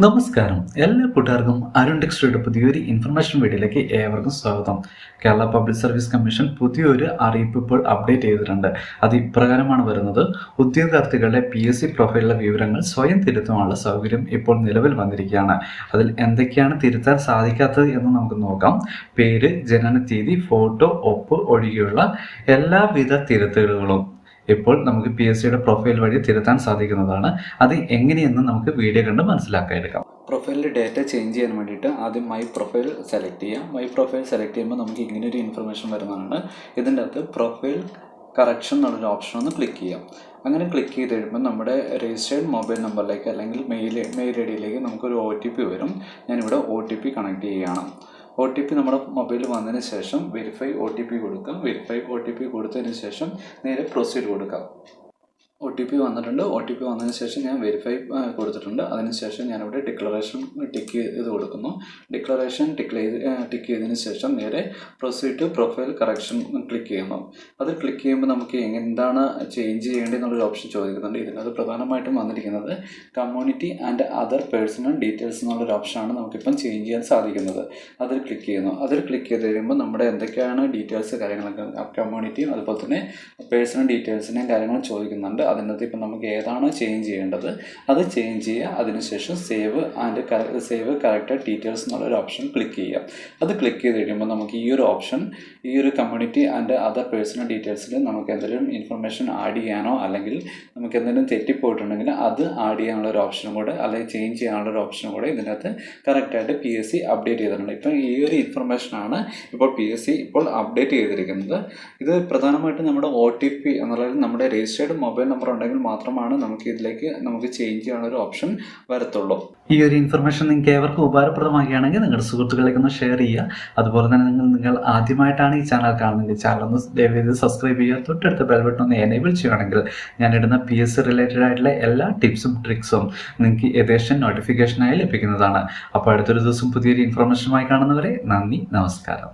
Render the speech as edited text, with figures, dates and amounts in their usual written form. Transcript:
നമസ്കാരം, എല്ലാ കൂട്ടുകാർക്കും അരുൺ ടെക്സ്റ്റയുടെ പുതിയൊരു ഇൻഫർമേഷൻ വീഡിയോയിലേക്ക് ഏവർക്കും സ്വാഗതം. കേരള പബ്ലിക് സർവീസ് കമ്മീഷൻ പുതിയൊരു അറിയിപ്പ് ഇപ്പോൾ അപ്ഡേറ്റ് ചെയ്തിട്ടുണ്ട്. അത് ഇപ്രകാരമാണ് വരുന്നത്. ഉദ്യോഗാർത്ഥികളുടെ PSC പ്രൊഫൈലിലെ വിവരങ്ങൾ സ്വയം തിരുത്താനുള്ള സൗകര്യം ഇപ്പോൾ നിലവിൽ വന്നിരിക്കുകയാണ്. അതിൽ എന്തൊക്കെയാണ് തിരുത്താൻ സാധിക്കാത്തത് എന്ന് നമുക്ക് നോക്കാം. പേര്, ജനനത്തീയതി, ഫോട്ടോ, ഒപ്പ് ഒഴികെയുള്ള എല്ലാവിധ തിരുത്തലുകളും ഇപ്പോൾ നമുക്ക് PSCയുടെ പ്രൊഫൈൽ വഴി തിരുത്താൻ സാധിക്കുന്നതാണ്. അത് എങ്ങനെയെന്ന് നമുക്ക് വീഡിയോ കണ്ട് മനസ്സിലാക്കാൻ എടുക്കാം. പ്രൊഫൈലിൽ ഡേറ്റ ചേഞ്ച് ചെയ്യാൻ വേണ്ടിയിട്ട് ആദ്യം മൈ പ്രൊഫൈൽ സെലക്ട് ചെയ്യാം. മൈ പ്രൊഫൈൽ സെലക്ട് ചെയ്യുമ്പോൾ നമുക്ക് ഇങ്ങനെയൊരു ഇൻഫർമേഷൻ വരുന്നതാണ്. ഇതിൻ്റെ അകത്ത് പ്രൊഫൈൽ കറക്ഷൻ എന്നുള്ളൊരു ഓപ്ഷൻ ഒന്ന് ക്ലിക്ക് ചെയ്യാം. അങ്ങനെ ക്ലിക്ക് ചെയ്ത് കഴിയുമ്പോൾ നമ്മുടെ രജിസ്റ്റേർഡ് മൊബൈൽ നമ്പറിലേക്ക് അല്ലെങ്കിൽ മെയിൽ ഐ ഡിയിലേക്ക് നമുക്കൊരു OTP വരും. ഞാനിവിടെ OTP കണക്ട് ചെയ്യുകയാണ്. OTP നമ്മുടെ മൊബൈലിൽ വന്നതിന് ശേഷം വെരിഫൈ OTP കൊടുക്കാം. വെരിഫൈ OTP കൊടുത്തതിന് ശേഷം നേരെ പ്രൊസീഡ് കൊടുക്കാം. OTP വന്നിട്ടുണ്ട്. OTP വന്നതിന് ശേഷം ഞാൻ വെരിഫൈ കൊടുത്തിട്ടുണ്ട്. അതിനുശേഷം ഞാനിവിടെ ഡിക്ലറേഷൻ ടിക്ക് ചെയ്ത് കൊടുക്കുന്നു. ഡിക്ലറേഷൻ ടിക്ക് ചെയ്തതിന് ശേഷം നേരെ proceed to profile correction click ചെയ്യുന്നു. അത് ക്ലിക്ക് ചെയ്യുമ്പോൾ നമുക്ക് എന്താണ് ചേഞ്ച് ചെയ്യേണ്ടതെന്നുള്ളൊരു ഓപ്ഷൻ ചോദിക്കുന്നുണ്ട്. ഇതിനകത്ത് പ്രധാനമായിട്ടും വന്നിരിക്കുന്നത് community and other personal details എന്നുള്ളൊരു ഓപ്ഷനാണ് നമുക്കിപ്പം ചേഞ്ച് ചെയ്യാൻ സാധിക്കുന്നത്. അതിൽ ക്ലിക്ക് ചെയ്യുന്നു. അതിൽ ക്ലിക്ക് ചെയ്ത് കഴിയുമ്പോൾ നമ്മുടെ എന്തൊക്കെയാണ് ഡീറ്റെയിൽസ് കാര്യങ്ങളൊക്കെ കമ്മ്യൂണിറ്റിയും അതുപോലെ തന്നെ പേഴ്സണൽ ഡീറ്റെയിൽസിനെയും കാര്യങ്ങളും ചോദിക്കുന്നുണ്ട്. അതിനകത്ത് ഇപ്പം നമുക്ക് ഏതാണോ ചേഞ്ച് ചെയ്യേണ്ടത് അത് ചേഞ്ച് ചെയ്യുക. അതിനുശേഷം സേവ് കറക്റ്റഡ് ഡീറ്റെയിൽസ് എന്നുള്ളൊരു ഓപ്ഷൻ ക്ലിക്ക് ചെയ്യുക. അത് ക്ലിക്ക് ചെയ്ത് കഴിയുമ്പോൾ നമുക്ക് ഈ ഒരു ഓപ്ഷൻ ഈ ഒരു കമ്മ്യൂണിറ്റി ആൻഡ് അതർ പേഴ്സണൽ ഡീറ്റെയിൽസിൽ നമുക്ക് എന്തെങ്കിലും ഇൻഫർമേഷൻ ആഡ് ചെയ്യാനോ അല്ലെങ്കിൽ നമുക്ക് എന്തെങ്കിലും തെറ്റിപ്പോയിട്ടുണ്ടെങ്കിൽ അത് ആഡ് ചെയ്യാനുള്ളൊരു ഓപ്ഷനും കൂടെ അല്ലെങ്കിൽ ചേഞ്ച് ചെയ്യാനുള്ളൊരു ഓപ്ഷനും കൂടെ ഇതിനകത്ത് കറക്റ്റായിട്ട് PSC അപ്ഡേറ്റ് ചെയ്തിട്ടുണ്ട്. ഇപ്പം ഈ ഒരു ഇൻഫർമേഷനാണ് ഇപ്പോൾ PSC ഇപ്പോൾ അപ്ഡേറ്റ് ചെയ്തിരിക്കുന്നത്. ഇത് പ്രധാനമായിട്ടും നമ്മുടെ OTP എന്നുള്ളത് നമ്മുടെ രജിസ്റ്റേർഡ് മൊബൈൽ നമ്പർ ഉണ്ടെങ്കിൽ മാത്രമാണ് നമുക്ക് ഇതിലേക്ക് ചേഞ്ച് ചെയ്യാനുള്ള ഓപ്ഷൻ വരത്തുള്ളൂ. ഈ ഒരു ഇൻഫർമേഷൻ നിങ്ങൾക്ക് ഏവർക്കും ഉപകാരപ്രദമാക്കുകയാണെങ്കിൽ നിങ്ങളുടെ സുഹൃത്തുക്കളിലേക്ക് ഒന്ന് ഷെയർ ചെയ്യുക. അതുപോലെ തന്നെ നിങ്ങൾ ആദ്യമായിട്ടാണ് ഈ ചാനൽ കാണുന്നത്, ചാനൽ ഒന്ന് ദയവേത് സബ്സ്ക്രൈബ് ചെയ്യുക. തൊട്ടടുത്ത ബെൽ ബട്ടൺ ഒന്ന് എനേബിൾ ചെയ്യുകയാണെങ്കിൽ ഞാനിടുന്ന PSC റിലേറ്റഡ് ആയിട്ടുള്ള എല്ലാ ടിപ്സും ട്രിക്സും നിങ്ങൾക്ക് ഏകദേശം നോട്ടിഫിക്കേഷനായി ലഭിക്കുന്നതാണ്. അപ്പോൾ അടുത്തൊരു ദിവസം പുതിയൊരു ഇൻഫർമേഷനുമായി കാണുന്നവരെ നന്ദി, നമസ്കാരം.